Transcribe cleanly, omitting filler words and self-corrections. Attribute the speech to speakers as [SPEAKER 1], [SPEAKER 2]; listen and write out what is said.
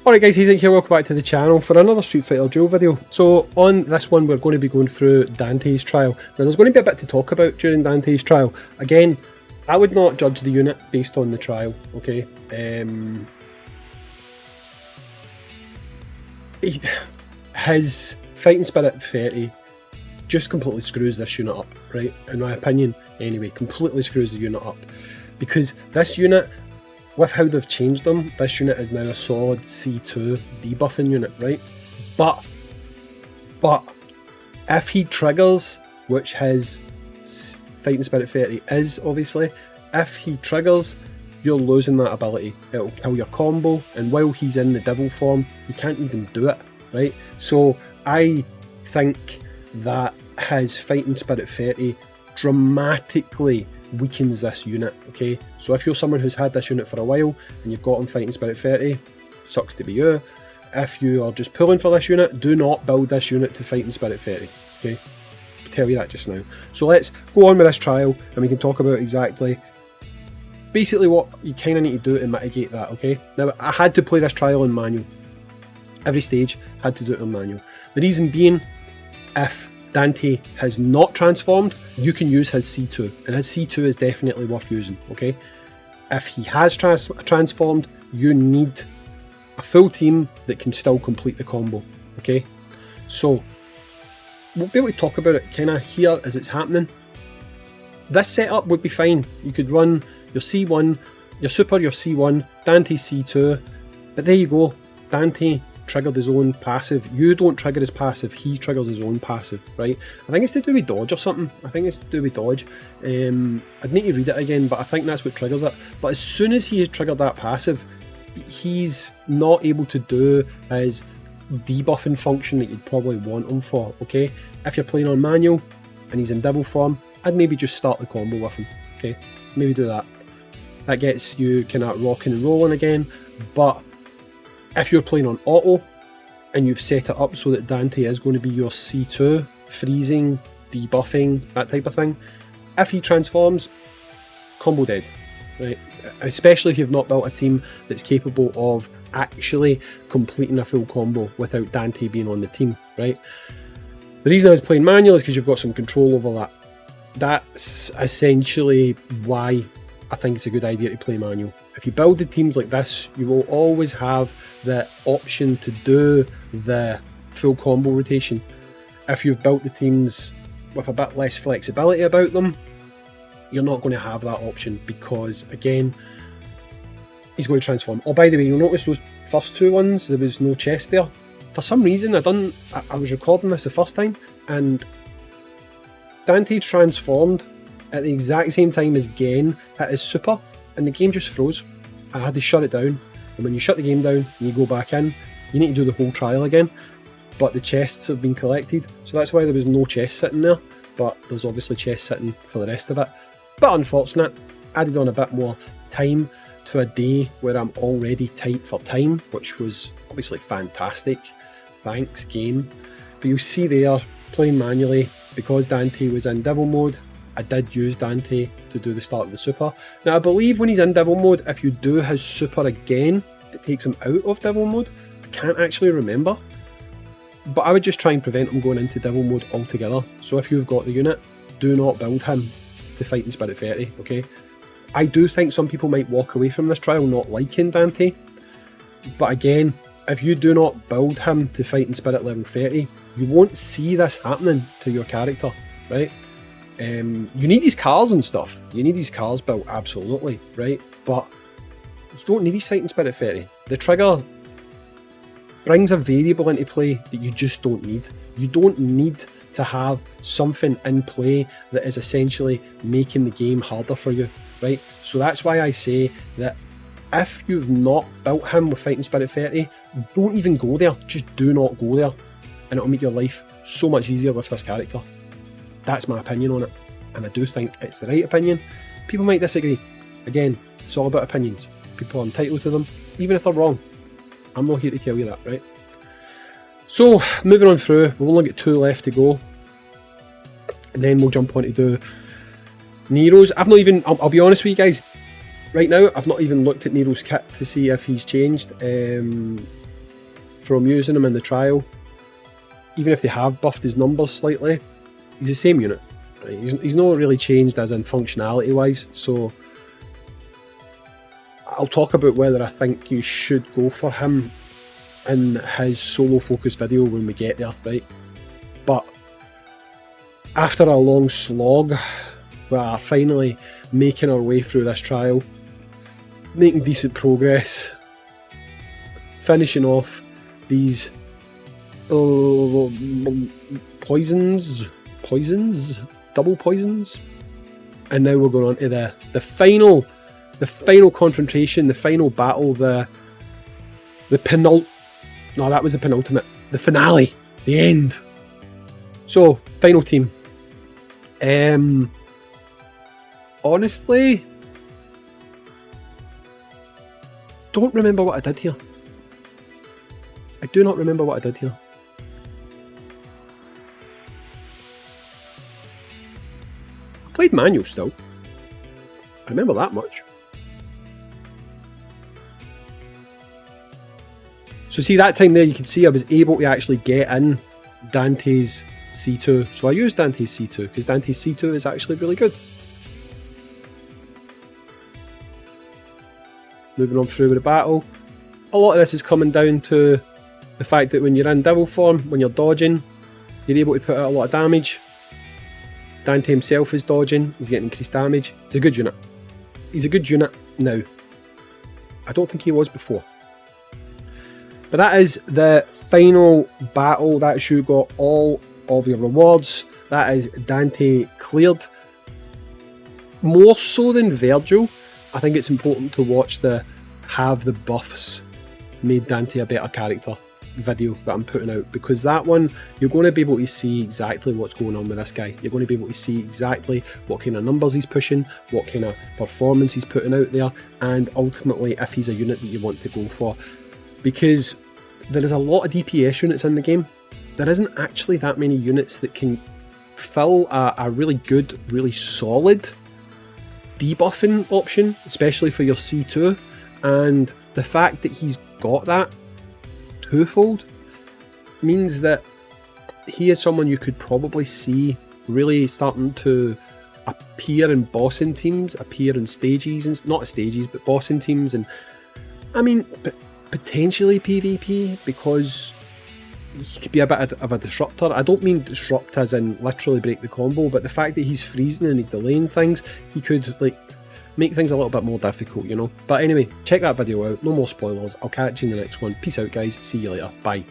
[SPEAKER 1] Alright guys, Hayzink here, welcome back to the channel for another Street Fighter Duel video. So on this one we're going to be going through Dante's trial. Now there's going to be a bit to talk about during Dante's trial. Again, I would not judge the unit based on the trial, okay? His Fighting Spirit 30 just completely screws this unit up, right? In my opinion, anyway, completely screws the unit up. Because this unit, with how they've changed them, this unit is now a solid C2 debuffing unit, right? But if he triggers, which his Fighting Spirit 30 is obviously, if he triggers, you're losing that ability. It'll kill your combo, and while he's in the devil form, he can't even do it, right? So I think that his Fighting Spirit 30 dramatically weakens this unit, okay? So if you're someone who's had this unit for a while and you've got him Fighting Spirit 30, sucks to be you. If you are just pulling for this unit, do not build this unit to Fighting Spirit 30, okay? I'll tell you that just now. So let's go on with this trial and we can talk about exactly basically what you kind of need to do to mitigate that, okay? Now I had to play this trial in manual. Every stage had to do it in manual. The reason being, if Dante has not transformed, you can use his C2, and his C2 is definitely worth using, okay? If he has transformed, you need a full team that can still complete the combo, okay? So, we'll be able to talk about it kind of here as it's happening. This setup would be fine. You could run your C1, your Super, your C1, Dante C2, but there you go. Dante triggered his own passive. You don't trigger his passive, he triggers his own passive, right? I think it's to do with dodge or something. I think it's to do with dodge. I'd need to read it again, but I think that's what triggers it. But as soon as he has triggered that passive, he's not able to do his debuffing function that you'd probably want him for, okay? If you're playing on manual and he's in devil form, I'd maybe just start the combo with him, okay? Maybe do that. That gets you kind of rocking and rolling again, but if you're playing on auto and you've set it up so that Dante is going to be your C2, freezing, debuffing, that type of thing, if he transforms, combo dead, right? Especially if you've not built a team that's capable of actually completing a full combo without Dante being on the team, right? The reason I was playing manual is because you've got some control over that. That's essentially why I think it's a good idea to play manual. If you build the teams like this, you will always have the option to do the full combo rotation. If you've built the teams with a bit less flexibility about them, you're not going to have that option because, again, he's going to transform. Oh, by the way, you'll notice those first two ones, there was no chest there. For some reason, I was recording this the first time, and Dante transformed at the exact same time as Gen hit his super, and the game just froze. I had to shut it down, and when you shut the game down and you go back in, you need to do the whole trial again, but the chests have been collected, so that's why there was no chest sitting there, but there's obviously chests sitting for the rest of it. But unfortunate, added on a bit more time to a day where I'm already tight for time, which was obviously fantastic. Thanks, game. But you'll see there, playing manually, because Dante was in devil mode, I did use Dante to do the start of the super. Now I believe when he's in devil mode, if you do his super again, it takes him out of devil mode. I can't actually remember. But I would just try and prevent him going into devil mode altogether. So if you've got the unit, do not build him to Fighting Spirit 30, okay? I do think some people might walk away from this trial not liking Dante. But again, if you do not build him to Fighting Spirit level 30, you won't see this happening to your character, right? You need these cars and stuff. You need these cars built, absolutely, right? But you don't need these Fighting Spirit 30. The trigger brings a variable into play that you just don't need. You don't need to have something in play that is essentially making the game harder for you, right? So that's why I say that if you've not built him with Fighting Spirit 30, don't even go there. Just do not go there, and it'll make your life so much easier with this character. That's my opinion on it, and I do think it's the right opinion. People might disagree. Again, it's all about opinions. People are entitled to them, even if they're wrong. I'm not here to tell you that, right? So, moving on through, we've only got 2 left to go, and then we'll jump on to do Nero's. I've not even, I'll be honest with you guys, right now, I've not even looked at Nero's kit to see if he's changed. from using him in the trial, even if they have buffed his numbers slightly, he's the same unit. Right? He's not really changed as in functionality wise, so I'll talk about whether I think you should go for him in his solo focus video when we get there, right? But after a long slog, we are finally making our way through this trial, making decent progress, finishing off these poisons, double poisons, and now we're going on to the final confrontation, the final battle, the penultimate, the finale, the end. So, final team. Honestly, don't remember what I did here. I do not remember what I did here. I played manual still. I remember that much. So see, that time there you can see I was able to actually get in Dante's C2. So I used Dante's C2 because Dante's C2 is actually really good. Moving on through with the battle. A lot of this is coming down to the fact that when you're in devil form, when you're dodging, you're able to put out a lot of damage. Dante himself is dodging, he's getting increased damage. He's a good unit. He's a good unit now. I don't think he was before. But that is the final battle. That's you got all of your rewards. That is Dante cleared. More so than Virgil, I think it's important to watch the have the buffs made Dante a better character video that I'm putting out, because that one you're going to be able to see exactly what's going on with this guy. You're going to be able to see exactly what kind of numbers he's pushing, what kind of performance he's putting out there, and ultimately if he's a unit that you want to go for. Because there is a lot of DPS units in the game. There isn't actually that many units that can fill a really good, really solid debuffing option, especially for your C2, and the fact that he's got that twofold means that he is someone you could probably see really starting to appear in bossing teams, appear in stages, and not stages, but bossing teams, and I mean, potentially PvP, because he could be a bit of a disruptor. I don't mean disrupt as in literally break the combo, but the fact that he's freezing and he's delaying things, he could like make things a little bit more difficult, you know. But anyway, check that video out. No more spoilers. I'll catch you in the next one. Peace out, guys. See you later. Bye.